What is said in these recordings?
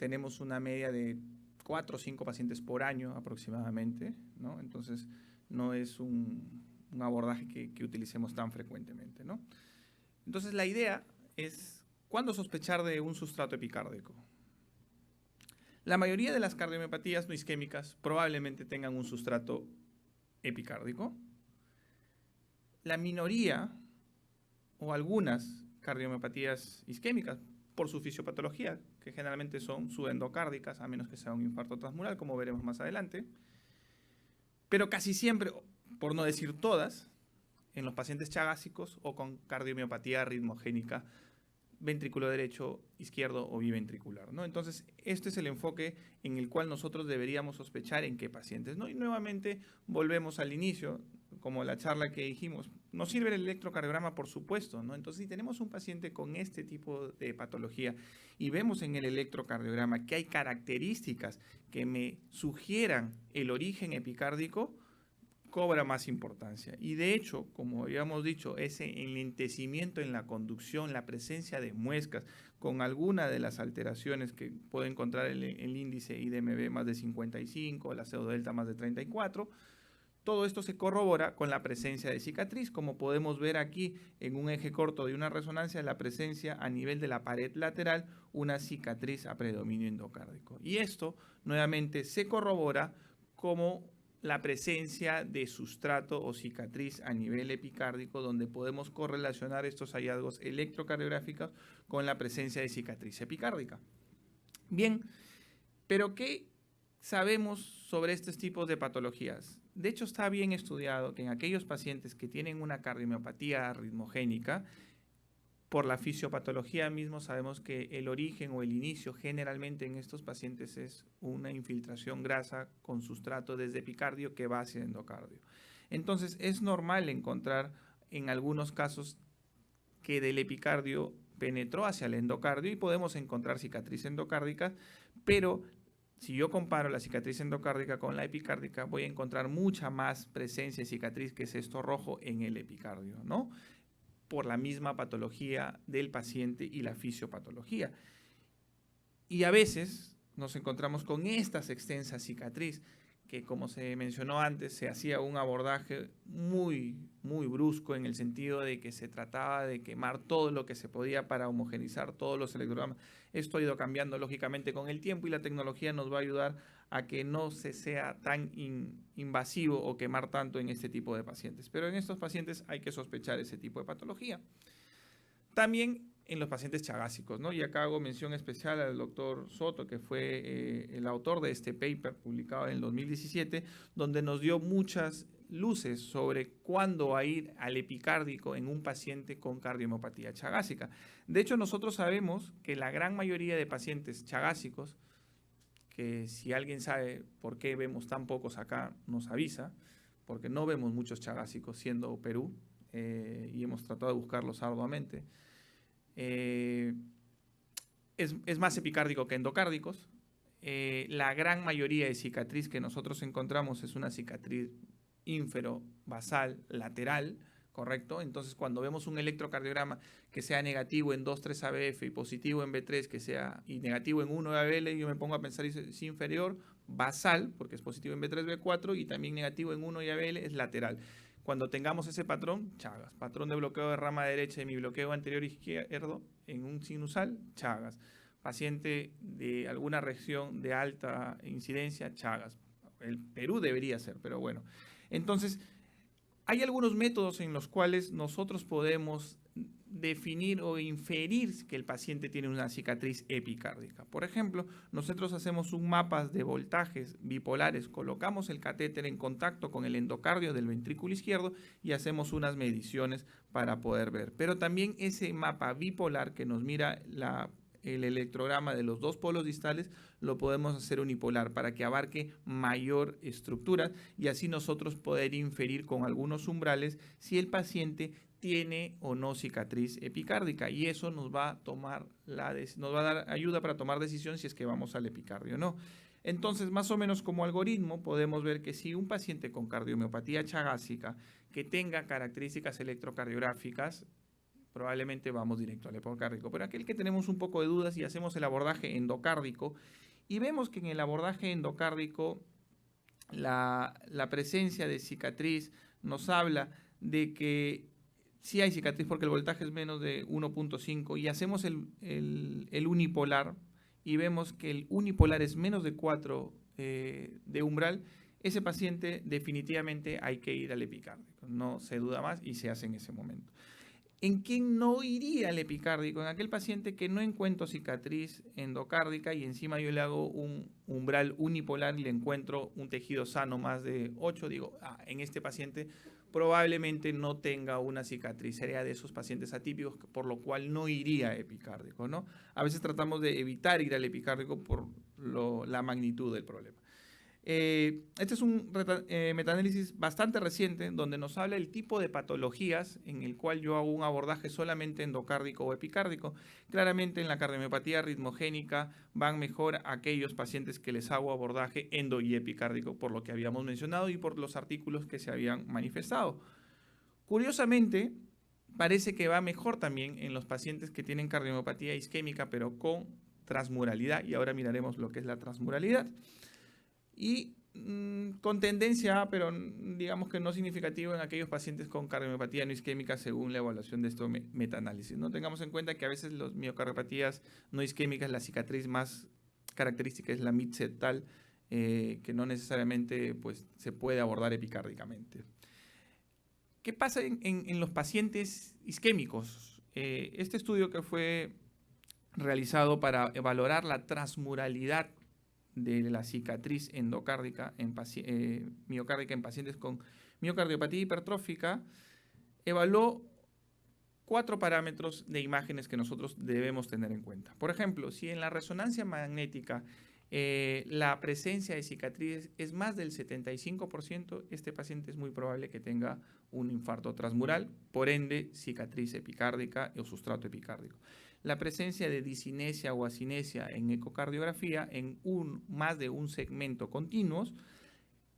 tenemos una media de 4 o 5 pacientes por año aproximadamente, ¿no? Entonces, no es un abordaje que utilicemos tan frecuentemente, ¿no? Entonces, la idea es, ¿cuándo sospechar de un sustrato epicárdico? La mayoría de las cardiomiopatías no isquémicas probablemente tengan un sustrato epicárdico. La minoría o algunas cardiomiopatías isquémicas, por su fisiopatología, que generalmente son subendocárdicas, a menos que sea un infarto transmural, como veremos más adelante. Pero casi siempre, por no decir todas, en los pacientes chagásicos o con cardiomiopatía ritmogénica, ventrículo derecho, izquierdo o biventricular, ¿no? Entonces, este es el enfoque en el cual nosotros deberíamos sospechar en qué pacientes, ¿no? Y nuevamente volvemos al inicio, como la charla que dijimos, nos sirve el electrocardiograma, por supuesto, ¿no? Entonces, si tenemos un paciente con este tipo de patología y vemos en el electrocardiograma que hay características que me sugieran el origen epicárdico, cobra más importancia. Y de hecho, como habíamos dicho, ese enlentecimiento en la conducción, la presencia de muescas con alguna de las alteraciones que puede encontrar el índice IDMB más de 55, la pseudodelta más de 34, todo esto se corrobora con la presencia de cicatriz, como podemos ver aquí en un eje corto de una resonancia, la presencia a nivel de la pared lateral, una cicatriz a predominio endocárdico. Y esto nuevamente se corrobora como la presencia de sustrato o cicatriz a nivel epicárdico, donde podemos correlacionar estos hallazgos electrocardiográficos con la presencia de cicatriz epicárdica. Bien, pero ¿qué sabemos sobre estos tipos de patologías? De hecho, está bien estudiado que en aquellos pacientes que tienen una cardiomiopatía ritmogénica, por la fisiopatología mismo sabemos que el origen o el inicio generalmente en estos pacientes es una infiltración grasa con sustrato desde epicardio que va hacia el endocardio. Entonces es normal encontrar en algunos casos que del epicardio penetró hacia el endocardio y podemos encontrar cicatriz endocárdica, pero si yo comparo la cicatriz endocárdica con la epicárdica, voy a encontrar mucha más presencia de cicatriz, que es esto rojo, en el epicardio, ¿no? Por la misma patología del paciente y la fisiopatología. Y a veces nos encontramos con estas extensas cicatriz, que como se mencionó antes, se hacía un abordaje muy brusco en el sentido de que se trataba de quemar todo lo que se podía para homogenizar todos los electrogramas. Esto ha ido cambiando lógicamente con el tiempo y la tecnología nos va a ayudar a que no se sea tan invasivo o quemar tanto en este tipo de pacientes. Pero en estos pacientes hay que sospechar ese tipo de patología. También en los pacientes chagásicos, ¿no? Y acá hago mención especial al doctor Soto, que fue el autor de este paper publicado en el 2017, donde nos dio muchas luces sobre cuándo a ir al epicárdico en un paciente con cardiomiopatía chagásica. De hecho, nosotros sabemos que la gran mayoría de pacientes chagásicos, que si alguien sabe por qué vemos tan pocos acá, nos avisa, porque no vemos muchos chagásicos siendo Perú, y hemos tratado de buscarlos arduamente. Es más epicárdico que endocárdicos. La gran mayoría de cicatriz que nosotros encontramos es una cicatriz ínfero-basal lateral, ¿correcto? Entonces, cuando vemos un electrocardiograma que sea negativo en 2,3 ABF y positivo en B3, que sea y negativo en 1 ABL, yo me pongo a pensar es inferior, basal, porque es positivo en B3, B4, y también negativo en 1 ABL es lateral. Cuando tengamos ese patrón, Chagas. Patrón de bloqueo de rama derecha de mi bloqueo anterior izquierdo en un sinusal, Chagas. Paciente de alguna región de alta incidencia, Chagas. El Perú debería ser, pero bueno. Entonces, hay algunos métodos en los cuales nosotros podemos definir o inferir que el paciente tiene una cicatriz epicárdica. Por ejemplo, nosotros hacemos un mapa de voltajes bipolares, colocamos el catéter en contacto con el endocardio del ventrículo izquierdo y hacemos unas mediciones para poder ver. Pero también ese mapa bipolar que nos mira el electrograma de los dos polos distales lo podemos hacer unipolar para que abarque mayor estructura y así nosotros poder inferir con algunos umbrales si el paciente tiene o no cicatriz epicárdica, y eso nos va a dar ayuda para tomar decisión si es que vamos al epicardio o no. Entonces, más o menos como algoritmo, podemos ver que si un paciente con cardiomiopatía chagásica que tenga características electrocardiográficas probablemente vamos directo al epicárdico. Pero aquel que tenemos un poco de dudas y hacemos el abordaje endocárdico y vemos que en el abordaje endocárdico la presencia de cicatriz nos habla de que sí hay cicatriz porque el voltaje es menos de 1.5 y hacemos el unipolar y vemos que el unipolar es menos de 4 de umbral, ese paciente definitivamente hay que ir al epicárdico, no se duda más y se hace en ese momento. ¿En quién no iría al epicárdico? En aquel paciente que no encuentro cicatriz endocárdica y encima yo le hago un umbral unipolar y le encuentro un tejido sano más de 8, digo, en este paciente probablemente no tenga una cicatriz, sería de esos pacientes atípicos, por lo cual no iría a epicárdico, ¿no? A veces tratamos de evitar ir al epicárdico por la magnitud del problema. Este es un metaanálisis bastante reciente donde nos habla del tipo de patologías en el cual yo hago un abordaje solamente endocárdico o epicárdico. Claramente en la cardiomiopatía ritmogénica van mejor aquellos pacientes que les hago abordaje endo y epicárdico por lo que habíamos mencionado y por los artículos que se habían manifestado. Curiosamente, parece que va mejor también en los pacientes que tienen cardiomiopatía isquémica pero con transmuralidad y ahora miraremos lo que es la transmuralidad. Y con tendencia A, pero digamos que no significativo en aquellos pacientes con cardiomiopatía no isquémica según la evaluación de estos metaanálisis. No tengamos en cuenta que a veces las miocardiopatías no isquémicas, la cicatriz más característica es la mid-septal, que no necesariamente pues, se puede abordar epicárdicamente. ¿Qué pasa en los pacientes isquémicos? Este estudio que fue realizado para valorar la transmuralidad de la cicatriz endocárdica miocárdica en pacientes con miocardiopatía hipertrófica, evaluó 4 parámetros de imágenes que nosotros debemos tener en cuenta. Por ejemplo, si en la resonancia magnética la presencia de cicatriz es más del 75%, este paciente es muy probable que tenga un infarto transmural, por ende cicatriz epicárdica o sustrato epicárdico. La presencia de disinesia o asinesia en ecocardiografía en más de un segmento continuos.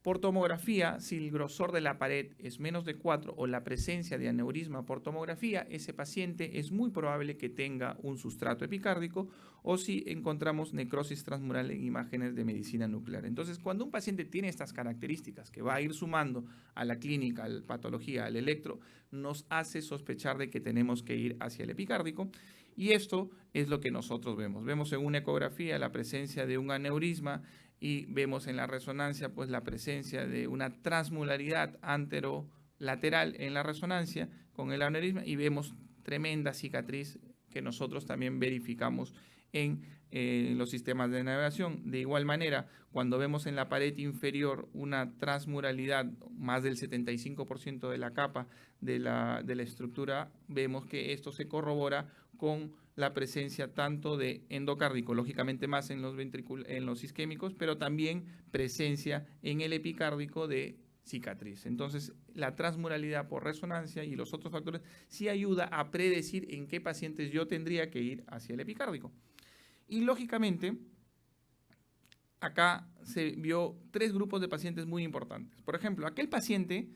Por tomografía, si el grosor de la pared es menos de 4 o la presencia de aneurisma por tomografía, ese paciente es muy probable que tenga un sustrato epicárdico o si encontramos necrosis transmural en imágenes de medicina nuclear. Entonces, cuando un paciente tiene estas características que va a ir sumando a la clínica, a la patología, al electro, nos hace sospechar de que tenemos que ir hacia el epicárdico. Y esto es lo que nosotros vemos. Vemos en una ecografía la presencia de un aneurisma y vemos en la resonancia pues la presencia de una transmularidad anterolateral en la resonancia con el aneurisma y vemos tremenda cicatriz que nosotros también verificamos en los sistemas de navegación. De igual manera, cuando vemos en la pared inferior una transmuralidad más del 75% de la capa de la estructura, vemos que esto se corrobora con la presencia tanto de endocárdico, lógicamente más en los isquémicos, pero también presencia en el epicárdico de cicatriz. Entonces, la transmuralidad por resonancia y los otros factores sí ayuda a predecir en qué pacientes yo tendría que ir hacia el epicárdico. Y lógicamente, acá se vio 3 grupos de pacientes muy importantes. Por ejemplo, aquel paciente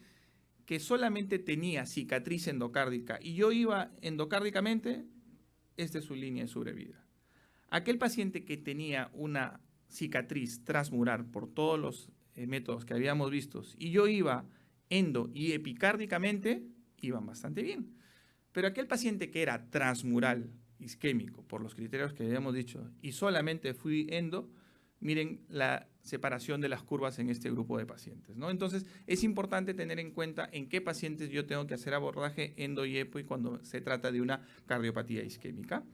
que solamente tenía cicatriz endocárdica y yo iba endocárdicamente, esta es su línea de sobrevida. Aquel paciente que tenía una cicatriz transmural por todos los métodos que habíamos visto y yo iba endo y epicárdicamente, iban bastante bien. Pero aquel paciente que era transmural, isquémico, por los criterios que habíamos dicho, y solamente fui endo, miren la separación de las curvas en este grupo de pacientes, ¿no? Entonces, es importante tener en cuenta en qué pacientes yo tengo que hacer abordaje endo y epo y cuando se trata de una cardiopatía isquémica.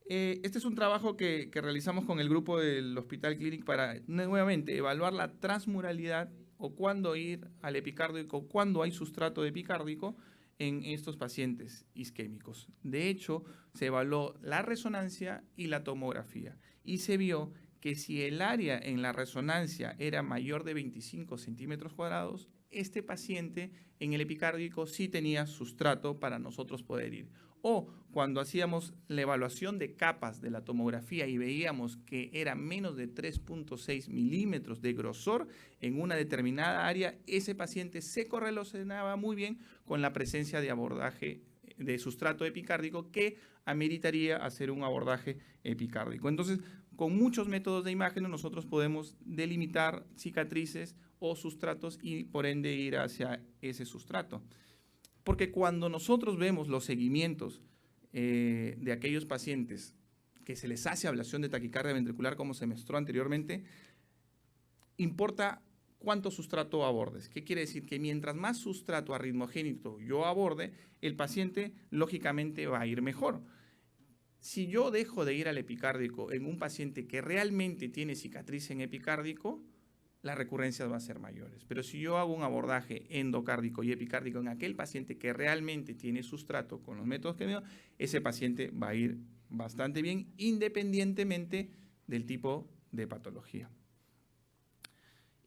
Este es un trabajo que realizamos con el grupo del Hospital Clínic para, nuevamente, evaluar la transmuralidad o cuándo ir al epicárdico, cuándo hay sustrato epicárdico en estos pacientes isquémicos. De hecho, se evaluó la resonancia y la tomografía y se vio que si el área en la resonancia era mayor de 25 centímetros cuadrados, este paciente en el epicárdico sí tenía sustrato para nosotros poder ir. O cuando hacíamos la evaluación de capas de la tomografía y veíamos que era menos de 3.6 milímetros de grosor en una determinada área, ese paciente se correlacionaba muy bien con la presencia de abordaje de sustrato epicárdico que ameritaría hacer un abordaje epicárdico. Entonces, con muchos métodos de imágenes nosotros podemos delimitar cicatrices o sustratos y por ende ir hacia ese sustrato. Porque cuando nosotros vemos los seguimientos de aquellos pacientes que se les hace ablación de taquicardia ventricular, como se mostró anteriormente, importa cuánto sustrato abordes. ¿Qué quiere decir? Que mientras más sustrato arritmogénico yo aborde, el paciente lógicamente va a ir mejor. Si yo dejo de ir al epicárdico en un paciente que realmente tiene cicatriz en epicárdico, las recurrencias van a ser mayores. Pero si yo hago un abordaje endocárdico y epicárdico en aquel paciente que realmente tiene sustrato con los métodos que me doy, ese paciente va a ir bastante bien, independientemente del tipo de patología.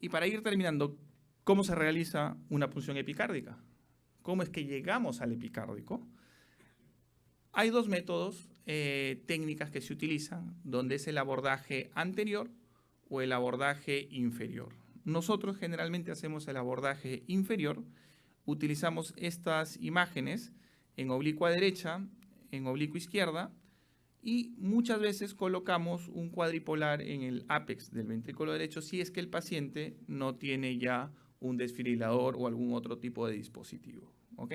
Y para ir terminando, ¿cómo se realiza una punción epicárdica? ¿Cómo es que llegamos al epicárdico? Hay dos métodos, técnicas que se utilizan, donde es el abordaje anterior o el abordaje inferior. Nosotros generalmente hacemos el abordaje inferior, utilizamos estas imágenes en oblicua derecha, en oblicua izquierda, y muchas veces colocamos un cuadripolar en el ápex del ventrículo derecho si es que el paciente no tiene ya un desfibrilador o algún otro tipo de dispositivo. ¿Ok?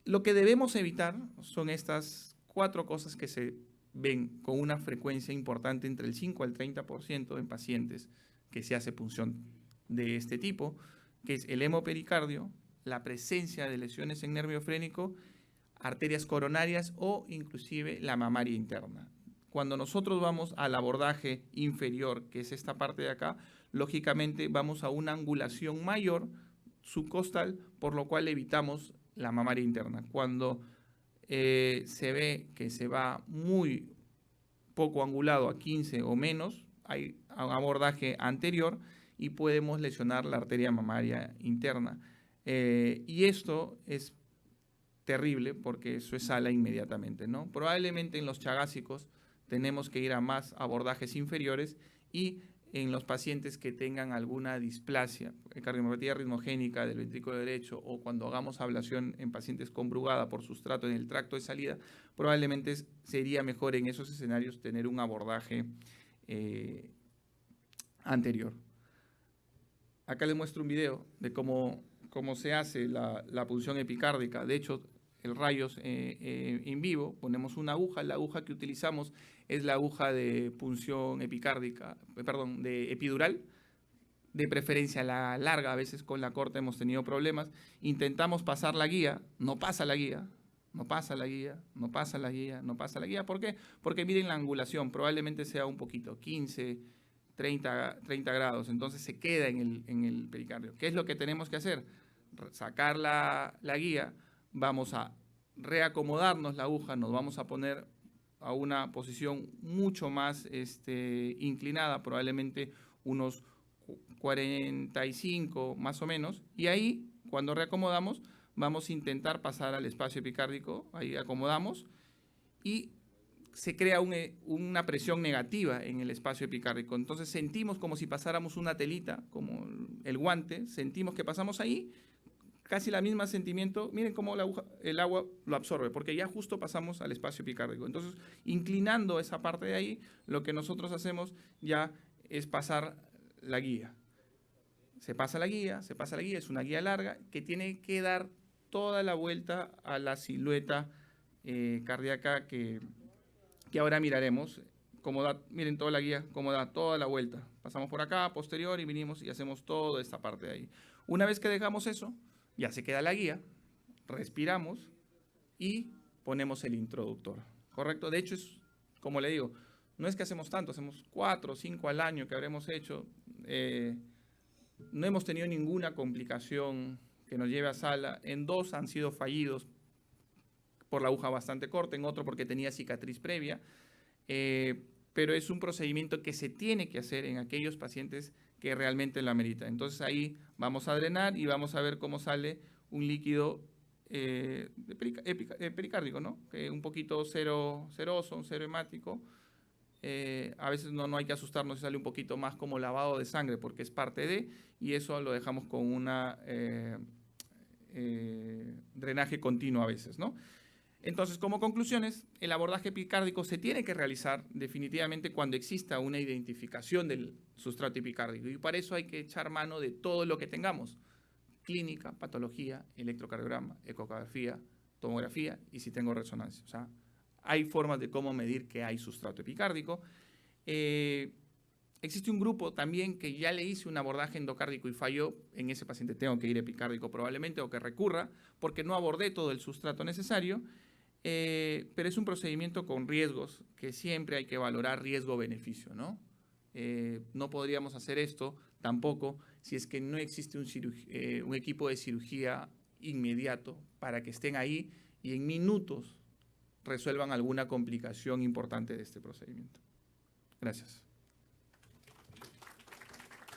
Lo que debemos evitar son estas 4 cosas que se ven con una frecuencia importante entre el 5 al 30% en pacientes que se hace punción de este tipo, que es el hemopericardio, la presencia de lesiones en nervio frénico, arterias coronarias o inclusive la mamaria interna. Cuando nosotros vamos al abordaje inferior, que es esta parte de acá, lógicamente vamos a una angulación mayor subcostal, por lo cual evitamos la mamaria interna. Cuando se ve que se va muy poco angulado a 15 o menos, hay un abordaje anterior y podemos lesionar la arteria mamaria interna. Y esto es terrible porque eso es sala inmediatamente, ¿no? Probablemente en los chagásicos tenemos que ir a más abordajes inferiores y en los pacientes que tengan alguna displasia, cardiomopatía ritmogénica del ventrículo derecho o cuando hagamos ablación en pacientes con brugada por sustrato en el tracto de salida, probablemente sería mejor en esos escenarios tener un abordaje anterior. Acá les muestro un video de cómo se hace la punción epicárdica. De hecho, el rayos en vivo, ponemos una aguja, la aguja que utilizamos es la aguja de punción epicárdica, perdón, de epidural, de preferencia la larga, a veces con la corta hemos tenido problemas, intentamos pasar la guía, no pasa la guía, no pasa la guía, no pasa la guía, no pasa la guía, ¿por qué? Porque miren la angulación, probablemente sea un poquito, 15, 30 grados, entonces se queda en el pericardio. ¿Qué es lo que tenemos que hacer? Sacar la guía, vamos a reacomodarnos la aguja, nos vamos a poner a una posición mucho más inclinada, probablemente unos 45 más o menos, y ahí cuando reacomodamos vamos a intentar pasar al espacio epicárdico, ahí acomodamos y se crea una presión negativa en el espacio epicárdico. Entonces sentimos como si pasáramos una telita, como el guante, sentimos que pasamos ahí, casi la misma sentimiento, miren cómo el agua lo absorbe, porque ya justo pasamos al espacio epicárdico. Entonces, inclinando esa parte de ahí, lo que nosotros hacemos ya es pasar la guía. Se pasa la guía, es una guía larga que tiene que dar toda la vuelta a la silueta cardíaca que ahora miraremos. Miren toda la guía, cómo da toda la vuelta. Pasamos por acá, posterior, y vinimos y hacemos toda esta parte de ahí. Una vez que dejamos eso, ya se queda la guía, respiramos y ponemos el introductor, ¿correcto? De hecho, es como le digo, no es que hacemos tanto, hacemos 4 o 5 al año que habremos hecho. No hemos tenido ninguna complicación que nos lleve a sala. En 2 han sido fallidos por la aguja bastante corta, en otro porque tenía cicatriz previa, pero es un procedimiento que se tiene que hacer en aquellos pacientes que realmente lo amerita. Entonces ahí vamos a drenar y vamos a ver cómo sale un líquido pericárdico, ¿no? Un poquito ceroso, un cero hemático. A veces no hay que asustarnos si sale un poquito más como lavado de sangre porque es parte de, y eso lo dejamos con una drenaje continuo a veces, ¿no? Entonces, como conclusiones, el abordaje epicárdico se tiene que realizar definitivamente cuando exista una identificación del sustrato epicárdico, y para eso hay que echar mano de todo lo que tengamos: clínica, patología, electrocardiograma, ecografía, tomografía y si tengo resonancia. O sea, hay formas de cómo medir que hay sustrato epicárdico. Existe un grupo también que ya le hice un abordaje endocárdico y falló. En ese paciente tengo que ir epicárdico probablemente, o que recurra porque no abordé todo el sustrato necesario. Pero es un procedimiento con riesgos que siempre hay que valorar riesgo-beneficio, ¿no? No podríamos hacer esto tampoco si es que no existe un equipo de cirugía inmediato para que estén ahí y en minutos resuelvan alguna complicación importante de este procedimiento. Gracias.